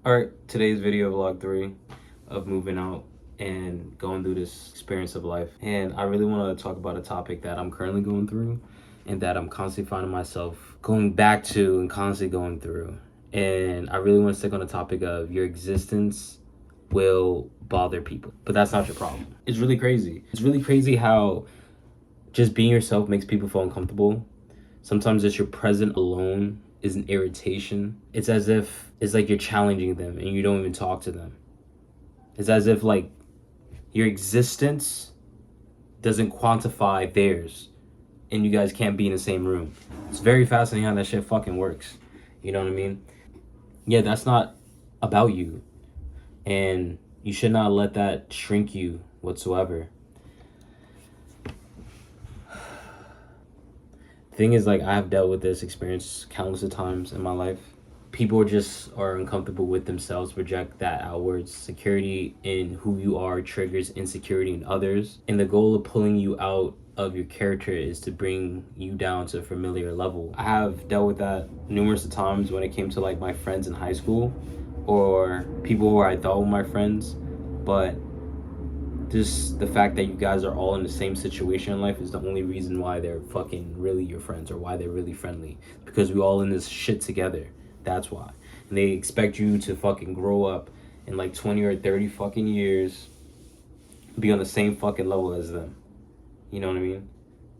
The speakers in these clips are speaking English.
Alright, today's video vlog 3 of moving out and going through this experience of life. And I really want to talk about a topic that I'm currently going through and that I'm constantly finding myself going back to and constantly going through. And I really want to stick on the topic of your existence will bother people, but that's not your problem. It's really crazy. It's really crazy how just being yourself makes people feel uncomfortable. Sometimes just your presence alone is an irritation. It's as if it's like you're challenging them and you don't even talk to them. It's as if like your existence doesn't quantify theirs and you guys can't be in the same room. It's very fascinating how that shit fucking works. You know what I mean? Yeah, that's not about you. And you should not let that shrink you whatsoever. Thing is, like, I have dealt with this experience countless of times in my life. People are uncomfortable with themselves, project that outwards. Security in who you are triggers insecurity in others, and the goal of pulling you out of your character is to bring you down to a familiar level. I have dealt with that numerous of times when it came to like my friends in high school or people who I thought were my friends, but just the fact that you guys are all in the same situation in life is the only reason why they're fucking really your friends or why they're really friendly. Because we all in this shit together. That's why. And they expect you to fucking grow up in like 20 or 30 fucking years, be on the same fucking level as them. You know what I mean?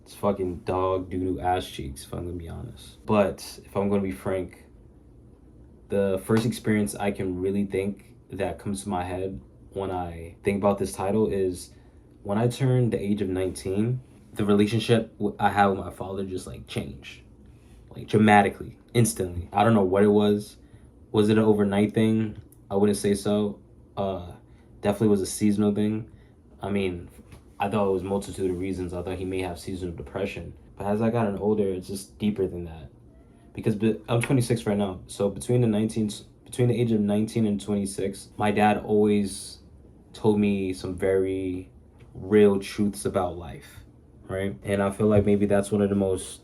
It's fucking dog doo-doo ass cheeks, if I'm gonna be honest. But if I'm gonna be frank, the first experience I can really think that comes to my head when I think about this title is when I turned the age of 19, the relationship I had with my father just like changed, like dramatically, instantly. I don't know what it was. Was it an overnight thing? I wouldn't say so. Definitely was a seasonal thing. I mean, I thought it was a multitude of reasons. I thought he may have seasonal depression. But as I gotten older, it's just deeper than that. Because I'm 26 right now. So between the age of 19 and 26, my dad always told me some very real truths about life, right? And I feel like maybe that's one of the most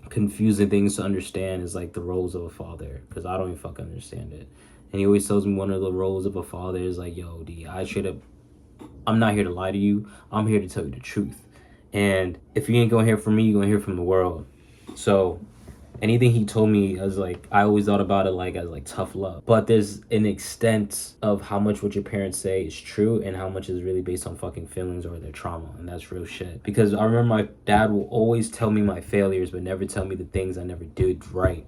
confusing things to understand is like the roles of a father, because I don't even fucking understand it. And he always tells me one of the roles of a father is like, yo, D, I'm not here to lie to you. I'm here to tell you the truth. And if you ain't gonna hear from me, you're gonna hear from the world. So anything he told me, I always thought about it like as like tough love. But there's an extent of how much what your parents say is true and how much is really based on fucking feelings or their trauma, and that's real shit. Because I remember my dad will always tell me my failures, but never tell me the things I never did right.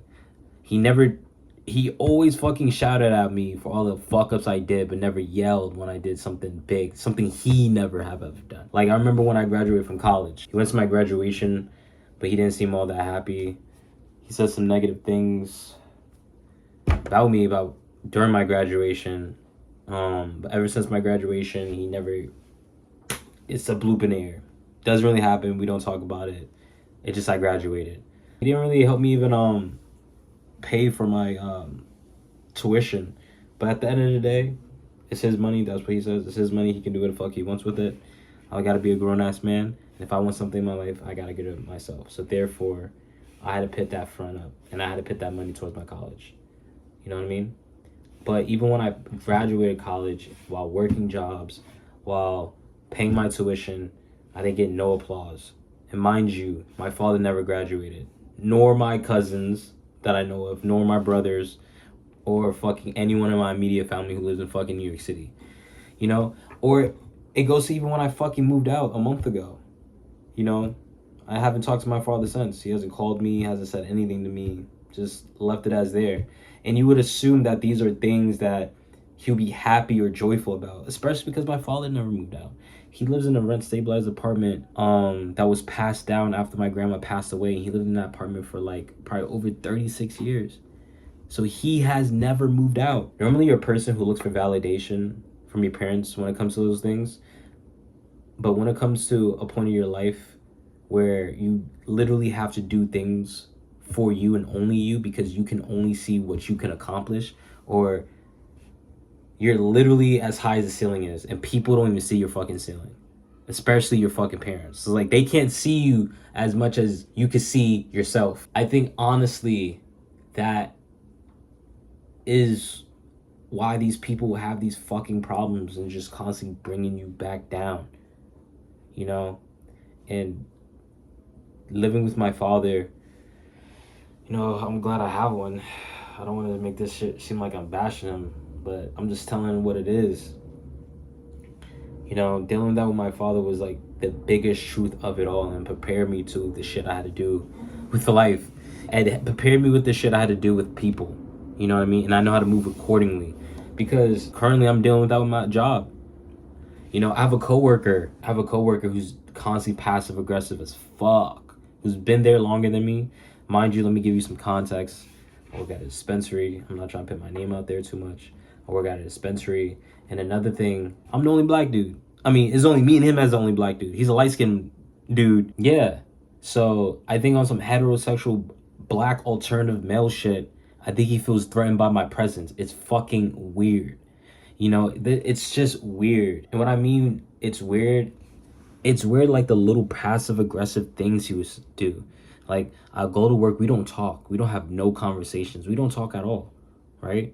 He always fucking shouted at me for all the fuck ups I did, but never yelled when I did something big, something he never have ever done. Like I remember when I graduated from college, he went to my graduation, but he didn't seem all that happy. He said some negative things about me during my graduation. But ever since my graduation, it's a bloop in the air. Doesn't really happen. We don't talk about it. It just I graduated. He didn't really help me even pay for my tuition. But at the end of the day, it's his money. That's what he says. It's his money. He can do what the fuck he wants with it. I gotta be a grown-ass man. And if I want something in my life, I gotta get it myself. So therefore, I had to put that front up, and I had to put that money towards my college. You know what I mean? But even when I graduated college, while working jobs, while paying my tuition, I didn't get no applause. And mind you, my father never graduated, nor my cousins that I know of, nor my brothers, or fucking anyone in my immediate family who lives in fucking New York City. You know? Or it goes to even when I fucking moved out a month ago. You know? I haven't talked to my father since. He hasn't called me, hasn't said anything to me, just left it as there. And you would assume that these are things that he'll be happy or joyful about, especially because my father never moved out. He lives in a rent-stabilized apartment that was passed down after my grandma passed away. He lived in that apartment for like probably over 36 years. So he has never moved out. Normally you're a person who looks for validation from your parents when it comes to those things. But when it comes to a point in your life where you literally have to do things for you and only you because you can only see what you can accomplish, or you're literally as high as the ceiling is and people don't even see your fucking ceiling, especially your fucking parents. So like they can't see you as much as you can see yourself. I think honestly that is why these people have these fucking problems and just constantly bringing you back down, you know? And living with my father, I'm glad I have one. I don't want to make this shit seem like I'm bashing him, but I'm just telling him what it is. Dealing with that with my father was like the biggest truth of it all, and prepared me to the shit I had to do with life, and it prepared me with the shit I had to do with people. You know what I mean? And I know how to move accordingly, because currently I'm dealing with that with my job. I have a coworker who's constantly passive aggressive as fuck, who's been there longer than me. Mind you, let me give you some context. I work at a dispensary. I'm not trying to put my name out there too much. I work at a dispensary. And another thing, I'm the only black dude. I mean, it's only me and him as the only black dude. He's a light-skinned dude. Yeah. So I think on some heterosexual black alternative male shit, I think he feels threatened by my presence. It's fucking weird. It's just weird. And what I mean, it's weird like the little passive aggressive things he was do. Like, I go to work, we don't talk. We don't have no conversations. We don't talk at all, right?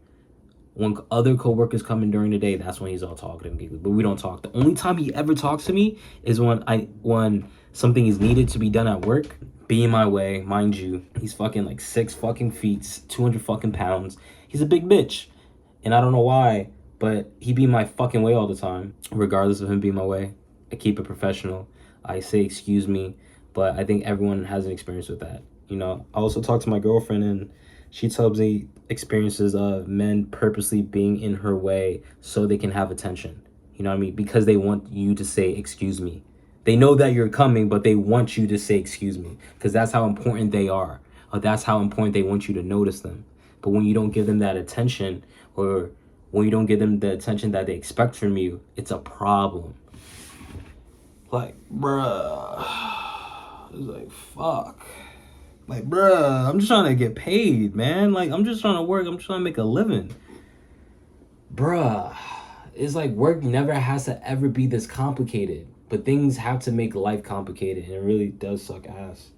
When other coworkers come in during the day, that's when he's all talking to me. But we don't talk. The only time he ever talks to me is when something is needed to be done at work. Be in my way, mind you. He's fucking like 6 fucking feet, 200 fucking pounds. He's a big bitch. And I don't know why, but he be in my fucking way all the time. Regardless of him being my way, I keep it professional. I say excuse me, but I think everyone has an experience with that. I also talk to my girlfriend, and she tells me experiences of men purposely being in her way so they can have attention. You know what I mean? Because they want you to say excuse me. They know that you're coming, but they want you to say excuse me, because that's how important they are. Or that's how important they want you to notice them. But when you don't give them that attention, or when you don't give them the attention that they expect from you, it's a problem. Like, bruh. It's like, fuck. Like, bruh, I'm just trying to get paid, man. Like, I'm just trying to work. I'm just trying to make a living. Bruh. It's like work never has to ever be this complicated. But things have to make life complicated. And it really does suck ass.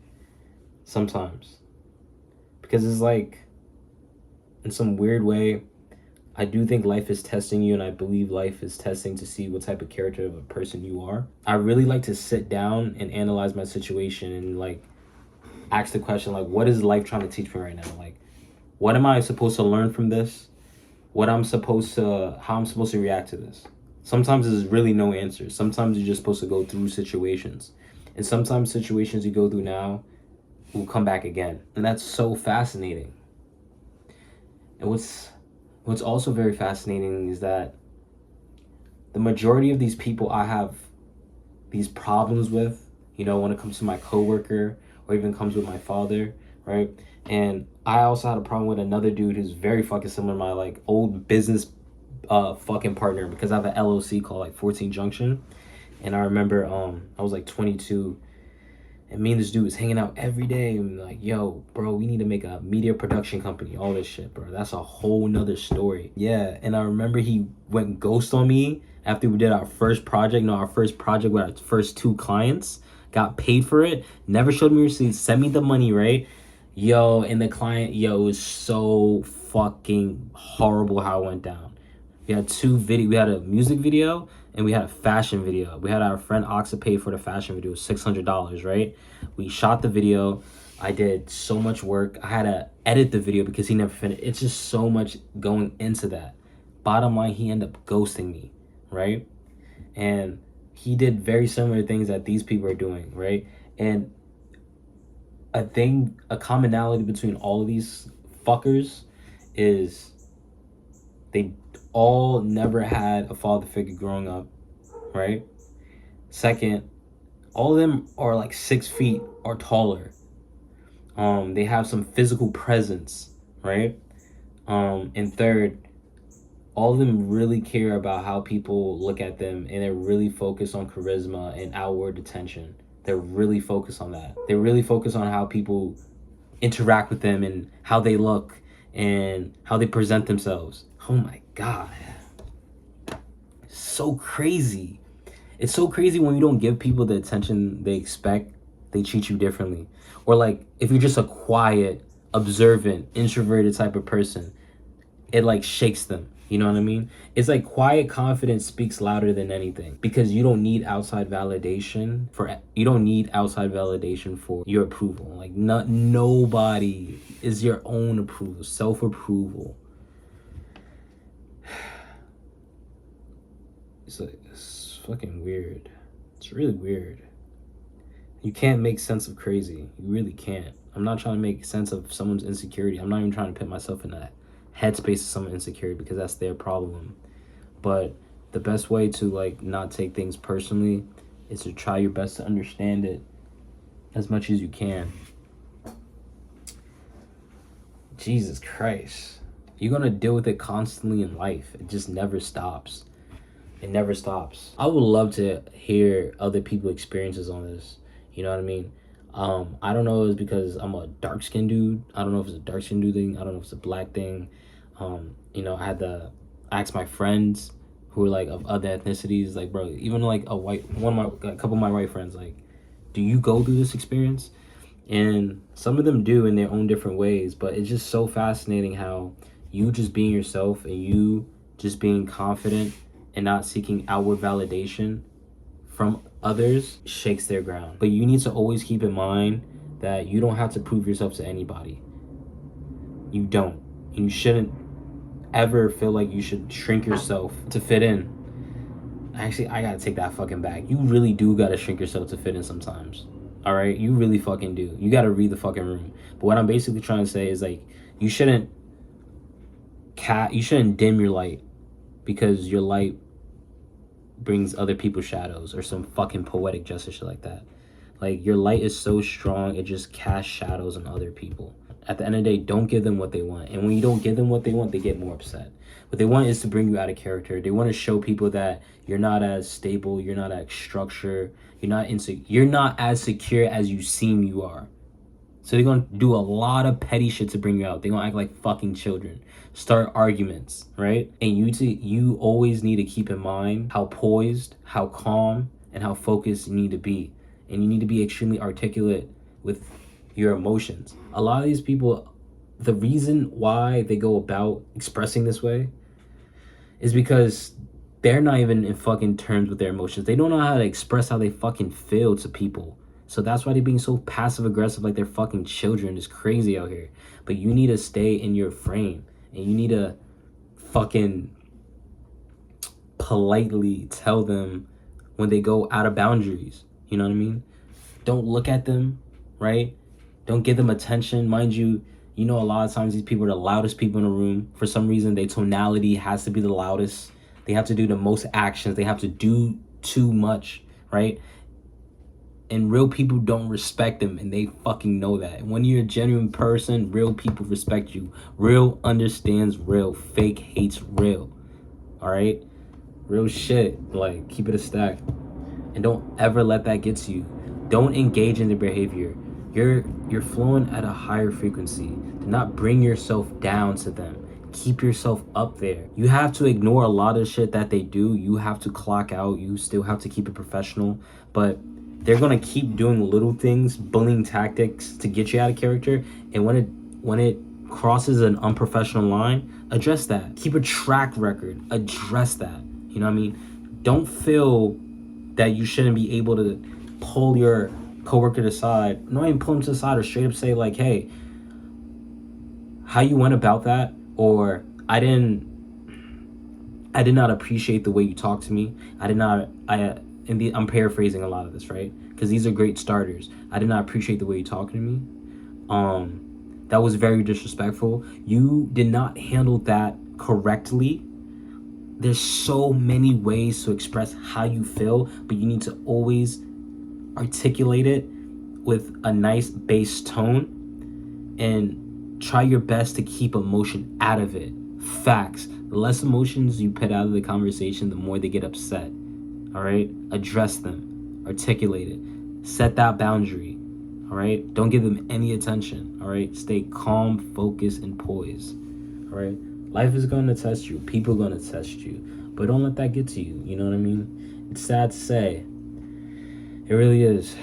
Sometimes. Because it's like, in some weird way, I do think life is testing you, and I believe life is testing to see what type of character of a person you are. I really like to sit down and analyze my situation and like ask the question, like, what is life trying to teach me right now? Like, what am I supposed to learn from this? How I'm supposed to react to this? Sometimes there's really no answer. Sometimes you're just supposed to go through situations. And sometimes situations you go through now will come back again. And that's so fascinating. And what's also very fascinating is that the majority of these people I have these problems with, when it comes to my coworker or even comes with my father, right? And I also had a problem with another dude who's very fucking similar to my like old business fucking partner, because I have an LLC called like 14 Junction. And I remember I was like 22, and me and this dude was hanging out every day, and like, yo, bro, we need to make a media production company, all this shit, bro. That's a whole nother story. Yeah, and I remember he went ghost on me after we did our first project. Our first project with our first 2 clients, got paid for it, never showed me receipts, sent me the money, right? Yo, and the client, it was so fucking horrible how it went down. We had we had a music video and we had a fashion video. We had our friend Oxa pay for the fashion video, $600, right? We shot the video. I did so much work. I had to edit the video because he never finished. It's just so much going into that. Bottom line, he ended up ghosting me, right? And he did very similar things that these people are doing, right? And a commonality between all of these fuckers is they all never had a father figure growing up, right? Second, all of them are like 6 feet or taller. They have some physical presence, right? And third, all of them really care about how people look at them, and they're really focused on charisma and outward attention. They're really focused on that. They're really focused on how people interact with them and how they look and how they present themselves. Oh my God. So crazy. It's so crazy when you don't give people the attention they expect, they treat you differently. Or like if you're just a quiet, observant, introverted type of person, it like shakes them. You know what I mean? It's like quiet confidence speaks louder than anything, because you don't need outside validation for your approval. Like nobody is your own approval, self-approval. It's fucking weird. It's really weird. You can't make sense of crazy. You really can't. I'm not trying to make sense of someone's insecurity. I'm not even trying to put myself in that headspace of someone's insecurity, because that's their problem. But the best way to like not take things personally is to try your best to understand it as much as you can. Jesus Christ. You're gonna deal with it constantly in life. It just never stops. It never stops. I would love to hear other people's experiences on this. You know what I mean? I don't know if it's because I'm a dark-skinned dude. I don't know if it's a dark-skinned dude thing. I don't know if it's a black thing. I had to ask my friends who were like of other ethnicities, like, bro, even like a couple of my white friends, like, do you go through this experience? And some of them do in their own different ways, but it's just so fascinating how you just being yourself and you just being confident and not seeking outward validation from others shakes their ground. But you need to always keep in mind that you don't have to prove yourself to anybody. You don't. And you shouldn't ever feel like you should shrink yourself to fit in. Actually, I gotta take that fucking back. You really do gotta shrink yourself to fit in sometimes. All right? You really fucking do. You gotta read the fucking room. But what I'm basically trying to say is, like, you shouldn't dim your light because your light brings other people's shadows, or some fucking poetic justice shit like that. Like, your light is so strong, it just casts shadows on other people. At the end of the day, don't give them what they want. And when you don't give them what they want, they get more upset. What they want is to bring you out of character. They want to show people that you're not as stable, you're not as structured, you're not as secure as you seem you are. So they're going to do a lot of petty shit to bring you out. They're going to act like fucking children. Start arguments, right? And you always need to keep in mind how poised, how calm, and how focused you need to be. And you need to be extremely articulate with your emotions. A lot of these people, the reason why they go about expressing this way is because they're not even in fucking terms with their emotions. They don't know how to express how they fucking feel to people. So that's why they're being so passive aggressive, like they're fucking children. It's crazy out here. But you need to stay in your frame, and you need to fucking politely tell them when they go out of boundaries. You know what I mean? Don't look at them, right? Don't give them attention. Mind you, a lot of times these people are the loudest people in the room. For some reason, their tonality has to be the loudest. They have to do the most actions. They have to do too much, right? And real people don't respect them, and they fucking know that. When you're a genuine person, real people respect you. Real understands real. Fake hates real. All right? Real shit. Like, keep it a stack. And don't ever let that get to you. Don't engage in the behavior. You're flowing at a higher frequency. Do not bring yourself down to them. Keep yourself up there. You have to ignore a lot of shit that they do. You have to clock out. You still have to keep it professional. But they're gonna keep doing little things, bullying tactics to get you out of character. And when it crosses an unprofessional line, address that. Keep a track record. Address that. You know what I mean? Don't feel that you shouldn't be able to pull your coworker to the side. Not even pull them to the side, or straight up say like, hey, how you went about that, or I did not appreciate the way you talked to me. I'm paraphrasing a lot of this, right? Because these are great starters. I did not appreciate the way you talked to me. That was very disrespectful. You did not handle that correctly. There's so many ways to express how you feel, but you need to always articulate it with a nice bass tone, and try your best to keep emotion out of it. Facts. The less emotions you put out of the conversation, the more they get upset. All right? Address them. Articulate it. Set that boundary. All right? Don't give them any attention. All right? Stay calm, focused, and poised. All right? Life is going to test you. People are going to test you. But don't let that get to you. You know what I mean? It's sad to say. It really is.